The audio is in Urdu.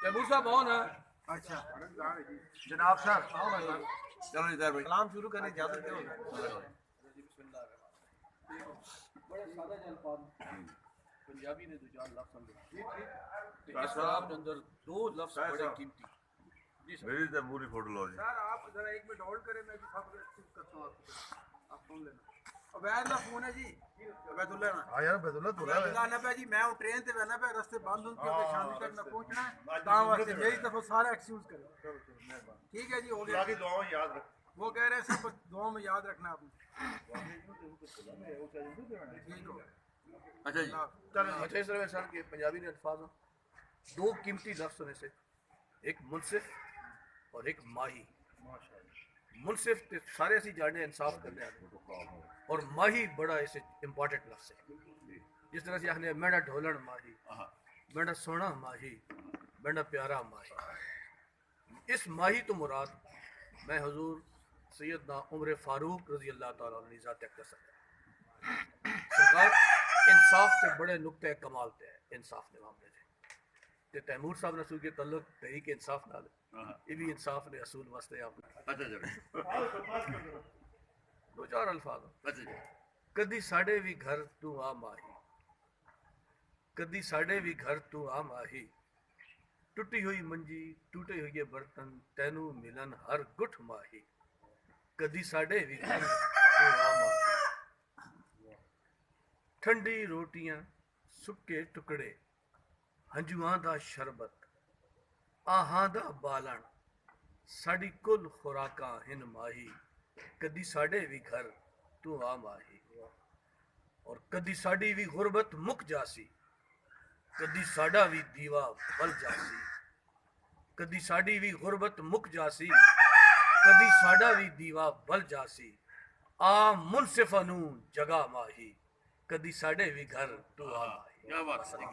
تیمور صاحب آؤ نا. اچھا جناب صاحب چلو جی طاہر بھائی کلام شروع کرنے اجازت دو. بڑے سادہ جان الفاظ پنجابی نے دو چار لفظ سمجھے. اس کلام کے اندر دو لفظ بڑے قیمتی. میری تیموری فوٹو لو جی. سر آپ ذرا ایک منٹ ہولڈ کریں, میں بھی سب کرتا ہوں آپ سن لینا. عبید اللہ فون ہے جی, عبید اللہ نا. ہاں یار عبید اللہ تو عبید اللہ پہ جی میں ہوں ٹرین تے رہنا پہ, رستے بند ہوں کیونکہ شام تک میں پہنچنا ہے, تاں واسطے میری طرف سارا ایکسکیوز کریں. ٹھیک ہے جی, ہو گیا. دعاؤں یاد رکھ. وہ کہہ رہے ہیں سب دعاؤں میں یاد رکھنا آپ نے. ٹھیک ہو. اچھا جی, اچھا اس طرح سر کے پنجابی نے الفاظ دو قیمتی لفظ میں سے ایک منصف اور ایک ماہی. منصف سارے اسی جانے انصاف کرنے والے, اور ماہی بڑا اسے امپورٹنٹ لفظ ہے. جس طرح سے آخنے میڈا ڈھولن ماہی, میڈا سونا ماہی, میڈا پیارا ماہی. اس ماہی تو مراد میں حضور سیدنا عمر فاروق رضی اللہ تعالیٰ عنہ ذات اقدس سرکار انصاف کے بڑے نقطۂ کمال تے ہے. انصاف کے معاملے سے تے تیمور صاحب نے سو کے تعلق تحریک انصاف نال یہ بھی انصاف نے اصول واسطے آپ دو چار الفاظ. کدی ساڈے بھی گھر تو آ ماہی, کدی ساڈے بھی گھر تو آ ماہی, ٹوٹی ہوئی منجی ٹوٹے ہوئے برتن تینوں ملن ہر گٹھ ماہی. کدی ساڈے بھی گھر تو آ ماہی, ٹھنڈی روٹیاں سکے ٹکڑے ہنجواں دا شربت آہاں دا بالن ساڈی کل خوراکاں ہن ماہی. کدی ساڈے بھی گھر تو آ ماہی, اور کدی ساڈی بھی غربت مک جاسی, کدی ساڈا بھی دیوا بل جاسی. کدی ساڈی بھی غربت مک جاسی, کدی ساڈا بھی دیوا بل جاسی. آ منصفانوں جگہ ماہی, کدی ساڈے بھی گھر تو آ ماہی. کیا بات ہے.